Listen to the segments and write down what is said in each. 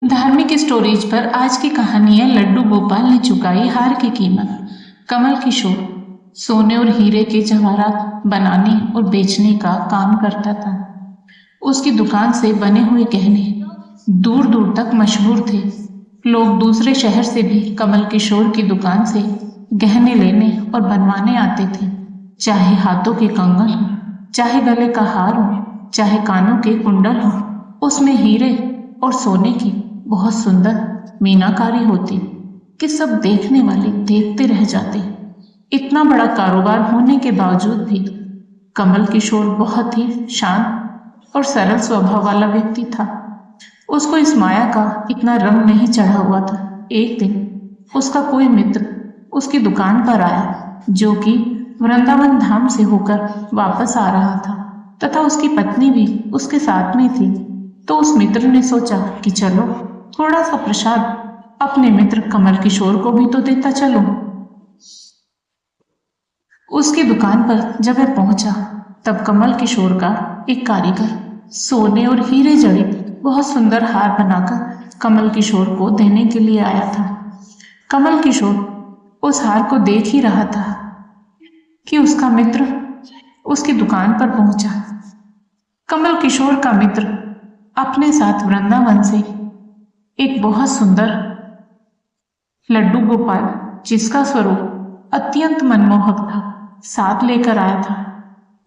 धार्मिक स्टोरीज पर आज की कहानी है लड्डू गोपाल ने चुकाई हार की कीमत। कमल किशोर सोने और हीरे के जवाहरात बनाने और बेचने का काम करता था। उसकी दुकान से बने हुए गहने दूर दूर तक मशहूर थे। लोग दूसरे शहर से भी कमल किशोर की दुकान से गहने लेने और बनवाने आते थे। चाहे हाथों के कंगन हो, चाहे गले का हार हो, चाहे कानों के कुंडल हो, उसमें हीरे और सोने की बहुत सुंदर मीनाकारी होती कि सब देखने वाले देखते रह जाते। इतना बड़ा कारोबार होने के बावजूद भी कमल किशोर बहुत ही शांत और सरल स्वभाव वाला व्यक्ति था। उसको इस माया का इतना रंग नहीं चढ़ा हुआ था। एक दिन उसका कोई मित्र उसकी दुकान पर आया, जो कि वृंदावन धाम से होकर वापस आ रहा था तथा उसकी पत्नी भी उसके साथ में थी। तो उस मित्र ने सोचा कि चलो थोड़ा सा प्रसाद अपने मित्र कमल किशोर को भी तो देता चलो। उसकी दुकान पर जब वह पहुंचा तब कमल किशोर का एक कारीगर सोने और हीरे जड़ित बहुत सुंदर हार बनाकर कमल किशोर को देने के लिए आया था। कमल किशोर उस हार को देख ही रहा था कि उसका मित्र उसकी दुकान पर पहुंचा। कमल किशोर का मित्र अपने साथ वृंदावन से एक बहुत सुंदर लड्डू गोपाल, जिसका स्वरूप अत्यंत मनमोहक था, साथ लेकर आया था।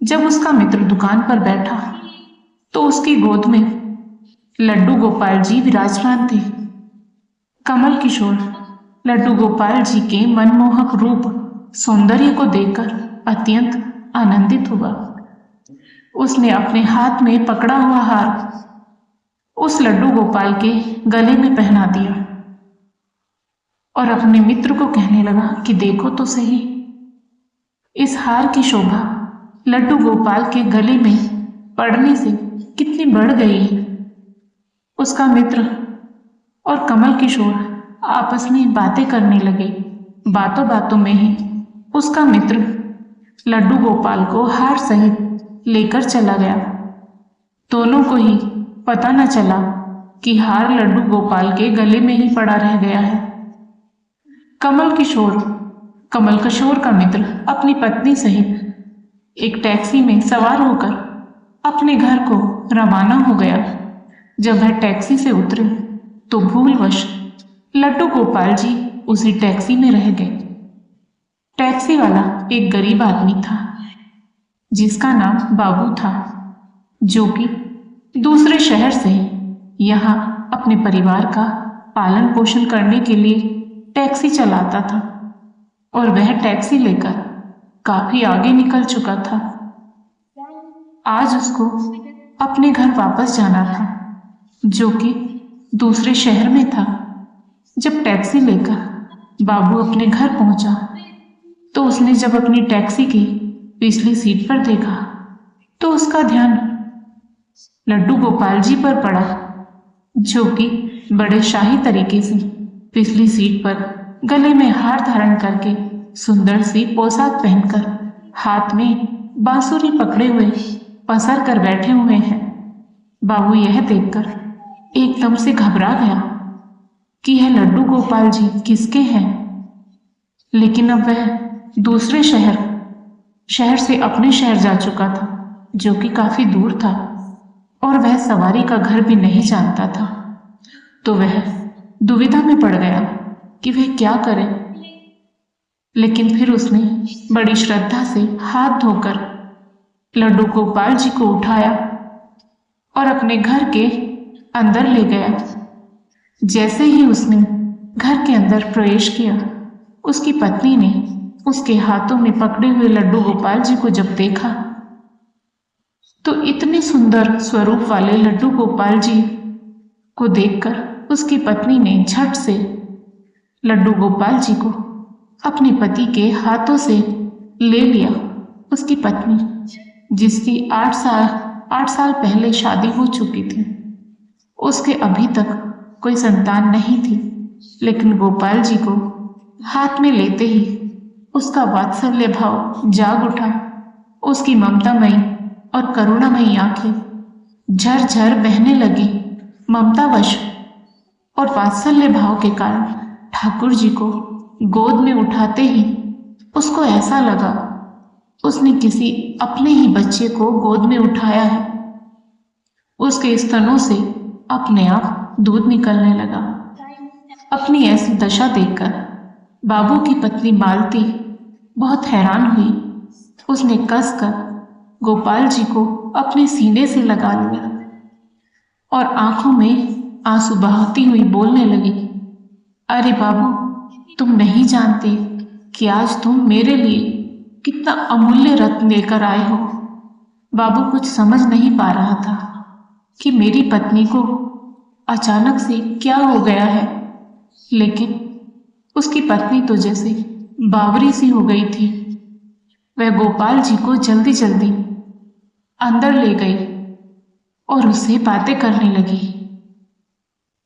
जब उसका मित्र दुकान पर बैठा तो उसकी गोद में लड्डू गोपाल जी विराजमान थे। कमल किशोर लड्डू गोपाल जी के मनमोहक रूप सौंदर्य को देखकर अत्यंत आनंदित हुआ। उसने अपने हाथ में पकड़ा हुआ हार उस लड्डू गोपाल के गले में पहना दिया और अपने मित्र को कहने लगा कि देखो तो सही, इस हार की शोभा लड्डू गोपाल के गले में पड़ने से कितनी बढ़ गई है। उसका मित्र और कमल किशोर आपस में बातें करने लगे। बातों बातों में ही उसका मित्र लड्डू गोपाल को हार सहित लेकर चला गया। दोनों को ही पता न चला कि हार लड्डू गोपाल के गले में ही पड़ा रह गया है। कमल किशोर का मित्र अपनी पत्नी सहित एक टैक्सी में सवार होकर अपने घर को रवाना हो गया। जब वह टैक्सी से उतरे तो भूलवश लड्डू गोपाल जी उसी टैक्सी में रह गए। टैक्सी वाला एक गरीब आदमी था जिसका नाम बाबू था, जो कि दूसरे शहर से यहाँ अपने परिवार का पालन पोषण करने के लिए टैक्सी चलाता था और वह टैक्सी लेकर काफी आगे निकल चुका था। आज उसको अपने घर वापस जाना था, जो कि दूसरे शहर में था। जब टैक्सी लेकर बाबू अपने घर पहुंचा तो उसने जब अपनी टैक्सी की पिछली सीट पर देखा तो उसका ध्यान लड्डू गोपाल जी पर पड़ा, जो कि बड़े शाही तरीके से पिछली सीट पर गले में हार धारण करके सुंदर सी पोशाक पहनकर हाथ में बांसुरी पकड़े हुए पसर कर बैठे हुए हैं। बाबू यह देखकर एकदम से घबरा गया कि यह लड्डू गोपाल जी किसके हैं। लेकिन अब वह दूसरे शहर से अपने शहर जा चुका था, जो कि काफी दूर था और वह सवारी का घर भी नहीं जानता था। तो वह दुविधा में पड़ गया कि वह क्या करे। लेकिन फिर उसने बड़ी श्रद्धा से हाथ धोकर लड्डू गोपाल जी को उठाया और अपने घर के अंदर ले गया। जैसे ही उसने घर के अंदर प्रवेश किया, उसकी पत्नी ने उसके हाथों में पकड़े हुए लड्डू गोपाल जी को जब देखा तो इतने सुंदर स्वरूप वाले लड्डू गोपाल जी को देखकर उसकी पत्नी ने झट से लड्डू गोपाल जी को अपने पति के हाथों से ले लिया। उसकी पत्नी, जिसकी 8 साल पहले शादी हो चुकी थी, उसके अभी तक कोई संतान नहीं थी, लेकिन गोपाल जी को हाथ में लेते ही उसका वात्सल्य भाव जाग उठा। उसकी ममतामयी और करुणामयी आंखें झरझर बहने लगी। ममतावश और वात्सल्य भाव के कारण ठाकुर जी को गोद में उठाते ही उसको ऐसा लगा उसने किसी अपने ही बच्चे को गोद में उठाया है। उसके स्तनों से अपने आप दूध निकलने लगा। अपनी ऐसी दशा देखकर बाबू की पत्नी मालती बहुत हैरान हुई। उसने कसकर गोपाल जी को अपने सीने से लगा लिया और आंखों में आंसू बहाती हुई बोलने लगी, अरे बाबू, तुम नहीं जानते कि आज तुम मेरे लिए कितना अमूल्य रत्न लेकर आए हो। बाबू कुछ समझ नहीं पा रहा था कि मेरी पत्नी को अचानक से क्या हो गया है, लेकिन उसकी पत्नी तो जैसे बावरी सी हो गई थी। वह गोपाल जी को जल्दी जल्दी अंदर ले गई और उससे बातें करने लगी।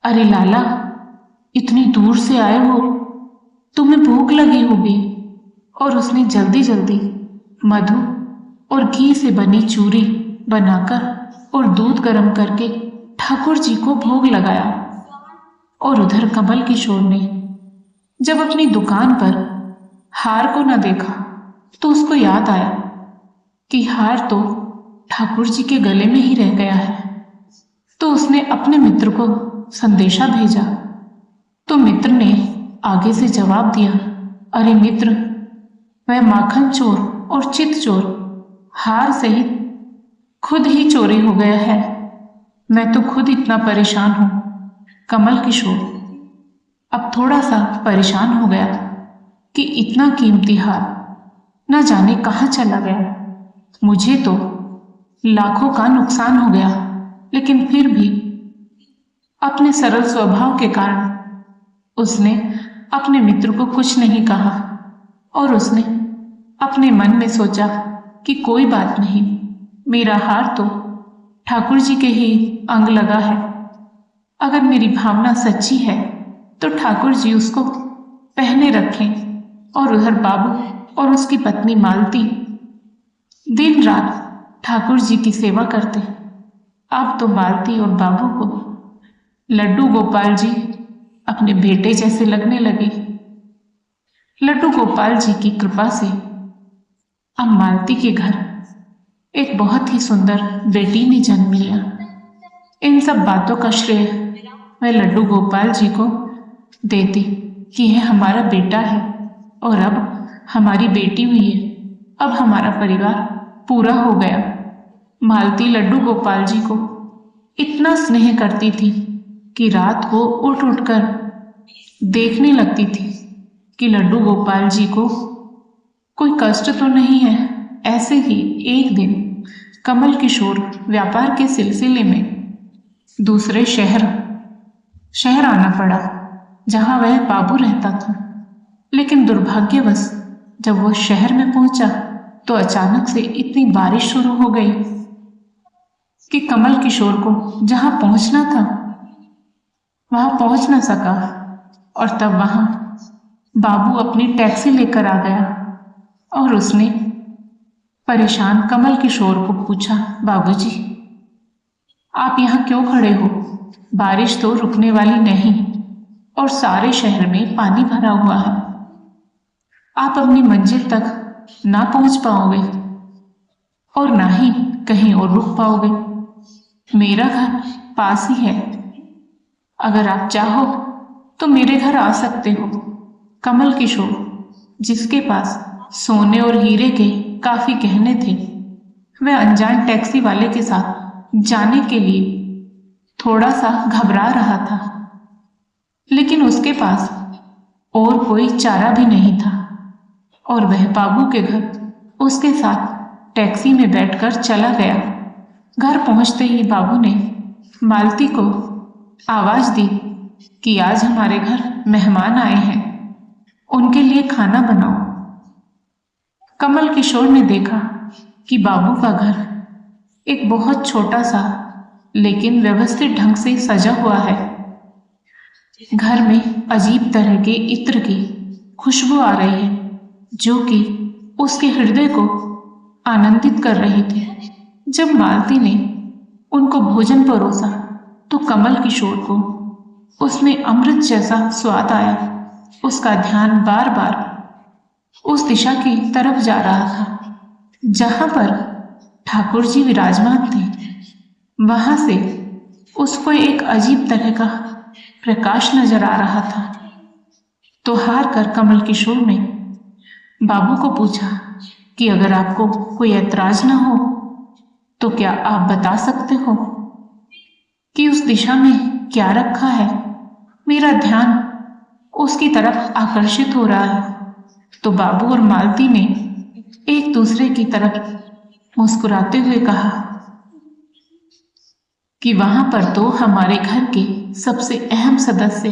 अरे लाला, इतनी दूर से आए हो, तुम्हें भूख लगी होगी। और उसने जल्दी जल्दी मधु और घी से बनी चूरी बनाकर और दूध गर्म करके ठाकुर जी को भोग लगाया। और उधर कमल किशोर ने जब अपनी दुकान पर हार को न देखा तो उसको याद आया कि हार तो ठाकुर जी के गले में ही रह गया है। तो उसने अपने मित्र को संदेशा भेजा। तो मित्र ने आगे से जवाब दिया, अरे मित्र, वह माखन चोर और चित चोर हार सहित खुद ही चोरी हो गया है। मैं तो खुद इतना परेशान हूं। कमल किशोर अब थोड़ा सा परेशान हो गया कि इतना कीमती हार न जाने कहाँ चला गया। मुझे तो लाखों का नुकसान हो गया, लेकिन फिर भी अपने सरल स्वभाव के कारण उसने अपने मित्र को कुछ नहीं कहा और उसने अपने मन में सोचा कि कोई बात नहीं, मेरा हार तो ठाकुर जी के ही अंग लगा है। अगर मेरी भावना सच्ची है तो ठाकुर जी उसको पहने रखें। और उधर बाबू और उसकी पत्नी मालती दिन रात ठाकुर जी की सेवा करते। अब तो मालती और बाबू को लड्डू गोपाल जी अपने बेटे जैसे लगने लगे। लड्डू गोपाल जी की कृपा से अब मालती के घर एक बहुत ही सुंदर बेटी ने जन्म लिया। इन सब बातों का श्रेय मैं लड्डू गोपाल जी को देती कि यह हमारा बेटा है और अब हमारी बेटी हुई है। अब हमारा परिवार पूरा हो गया। मालती लड्डू गोपाल जी को इतना स्नेह करती थी कि रात को उठ उठकर देखने लगती थी कि लड्डू गोपाल जी को कोई कष्ट तो नहीं है। ऐसे ही एक दिन कमल किशोर व्यापार के सिलसिले में दूसरे शहर आना पड़ा जहां वह बाबू रहता था। लेकिन दुर्भाग्यवश जब वह शहर में पहुंचा तो अचानक से इतनी बारिश शुरू हो गई कि कमल किशोर को जहां पहुंचना था वहां पहुंच न सका। और तब वहां बाबू अपनी टैक्सी लेकर आ गया और उसने परेशान कमल किशोर को पूछा, बाबूजी, आप यहाँ क्यों खड़े हो? बारिश तो रुकने वाली नहीं और सारे शहर में पानी भरा हुआ है। आप अपनी मंजिल तक ना पहुंच पाओगे और ना ही कहीं और रुक पाओगे। मेरा घर पास ही है। अगर आप चाहो तो मेरे घर आ सकते हो। कमल किशोर, जिसके पास सोने और हीरे के काफी गहने थे, वह अनजान टैक्सी वाले के साथ जाने के लिए थोड़ा सा घबरा रहा था, लेकिन उसके पास और कोई चारा भी नहीं था और वह बाबू के घर उसके साथ टैक्सी में बैठकर चला गया। घर पहुंचते ही बाबू ने मालती को आवाज दी कि आज हमारे घर मेहमान आए हैं, उनके लिए खाना बनाओ। कमल किशोर ने देखा कि बाबू का घर एक बहुत छोटा सा लेकिन व्यवस्थित ढंग से सजा हुआ है। घर में अजीब तरह के इत्र की खुशबू आ रही है जो कि उसके हृदय को आनंदित कर रही थी। जब मालती ने उनको भोजन परोसा तो कमल किशोर को उसमें अमृत जैसा स्वाद आया। उसका ध्यान बार बार उस दिशा की तरफ जा रहा था जहां पर ठाकुर जी विराजमान थे। वहां से उसको एक अजीब तरह का प्रकाश नजर आ रहा था। तो हार कर कमल किशोर ने बाबू को पूछा कि अगर आपको कोई ऐतराज ना हो तो क्या आप बता सकते हो कि उस दिशा में क्या रखा है। मेरा ध्यान उसकी तरफ आकर्षित हो रहा है। तो बाबू और मालती ने एक दूसरे की तरफ मुस्कुराते हुए कहा कि वहां पर तो हमारे घर के सबसे अहम सदस्य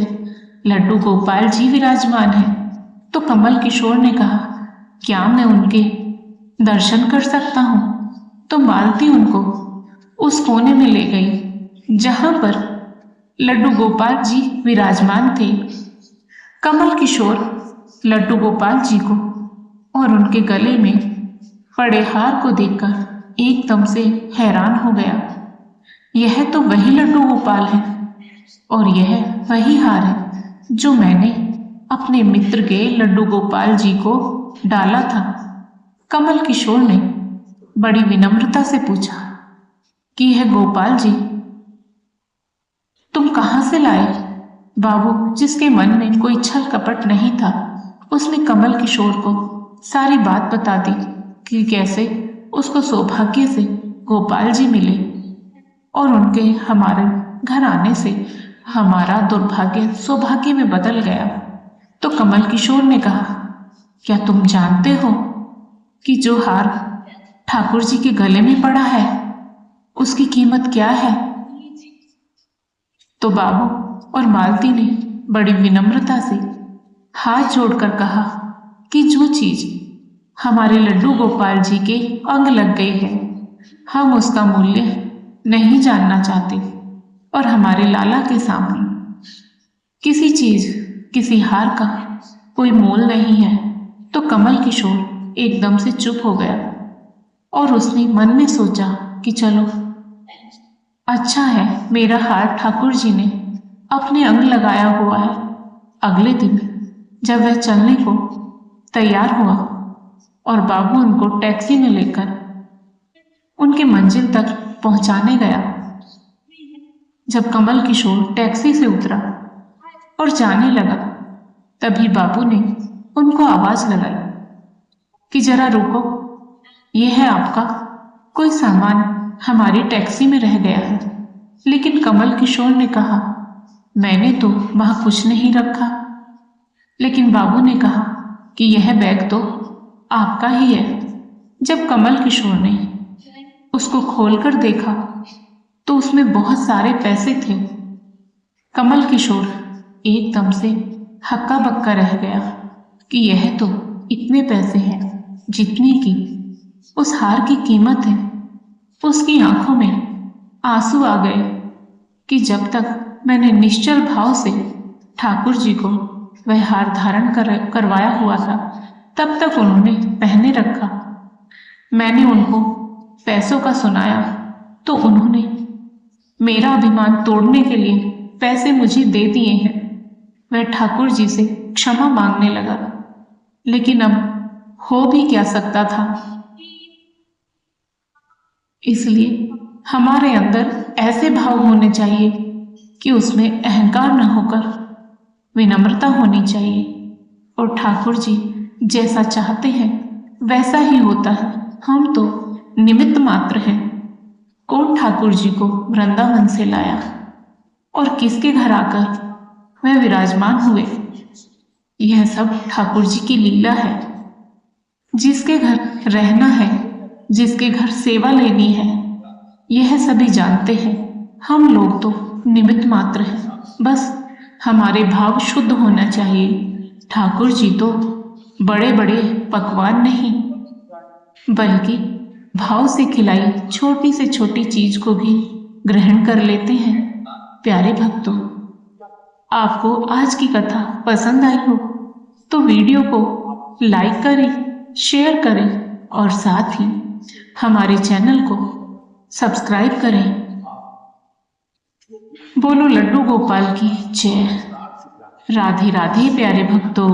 लड्डू गोपाल जी विराजमान हैं। तो कमल किशोर ने कहा, क्या मैं उनके दर्शन कर सकता हूं? तो मालती उनको उस कोने में ले गई जहां पर लड्डू गोपाल जी विराजमान थे। कमल किशोर लड्डू गोपाल जी को और उनके गले में पड़े हार को देखकर एकदम से हैरान हो गया। यह तो वही लड्डू गोपाल है और यह वही हार है जो मैंने अपने मित्र के लड्डू गोपाल जी को डाला था। कमल किशोर ने बड़ी विनम्रता से पूछा कि यह गोपाल जी तुम कहां से लाए? बाबू, जिसके मन में कोई छल कपट नहीं था, उसने कमल किशोर को सारी बात बता दी कि कैसे उसको सौभाग्य से गोपाल जी मिले और उनके हमारे घर आने से हमारा दुर्भाग्य सौभाग्य में बदल गया। तो कमल किशोर ने कहा, क्या तुम जानते हो कि जो हार ठाकुर जी के गले में पड़ा है उसकी कीमत क्या है? तो बाबू और मालती ने बड़ी विनम्रता से हाथ जोड़कर कहा कि जो चीज हमारे लड्डू गोपाल जी के अंग लग गई है, हम उसका मूल्य नहीं जानना चाहते और हमारे लाला के सामने किसी चीज, किसी हार का कोई मोल नहीं है। तो कमल किशोर एकदम से चुप हो गया और उसने मन में सोचा कि चलो अच्छा है, मेरा हार ठाकुर जी ने अपने अंग लगाया हुआ है। अगले दिन जब वह चलने को तैयार हुआ और बाबू उनको टैक्सी में लेकर उनके मंजिल तक पहुंचाने गया, जब कमल किशोर टैक्सी से उतरा और जाने लगा, तभी बाबू ने उनको आवाज लगाई कि जरा रुको, यह है आपका कोई सामान हमारी टैक्सी में रह गया है। लेकिन कमल किशोर ने कहा, मैंने तो वहां कुछ नहीं रखा। लेकिन बाबू ने कहा कि यह बैग तो आपका ही है। जब कमल किशोर ने उसको खोलकर देखा तो उसमें बहुत सारे पैसे थे। कमल किशोर एकदम से हक्का बक्का रह गया कि यह तो इतने पैसे हैं जितनी की उस हार की कीमत है। उसकी आंखों में आंसू आ गए कि जब तक मैंने निश्चल भाव से ठाकुर जी को वह हार धारण करवाया हुआ था, तब तक उन्होंने पहने रखा। मैंने उनको पैसों का सुनाया तो उन्होंने मेरा अभिमान तोड़ने के लिए पैसे मुझे दे दिए हैं। वह ठाकुर जी से क्षमा मांगने लगा, लेकिन अब हो भी क्या सकता था। इसलिए हमारे अंदर ऐसे भाव होने चाहिए कि उसमें अहंकार न होकर विनम्रता होनी चाहिए और ठाकुर जी जैसा चाहते हैं वैसा ही होता है। हम तो निमित्त मात्र हैं। कौन ठाकुर जी को वृंदावन से लाया और किसके घर आकर वह विराजमान हुए, यह सब ठाकुर जी की लीला है। जिसके घर रहना है, जिसके घर सेवा लेनी है, यह सभी जानते हैं। हम लोग तो निमित्त मात्र हैं। बस हमारे भाव शुद्ध होना चाहिए। ठाकुर जी तो बड़े बड़े पकवान नहीं, बल्कि भाव से खिलाई छोटी से छोटी चीज को भी ग्रहण कर लेते हैं। प्यारे भक्तों, आपको आज की कथा पसंद आई हो तो वीडियो को लाइक करें, शेयर करें और साथ ही हमारे चैनल को सब्सक्राइब करें। बोलो लड्डू गोपाल की जय। राधे राधे प्यारे भक्तों।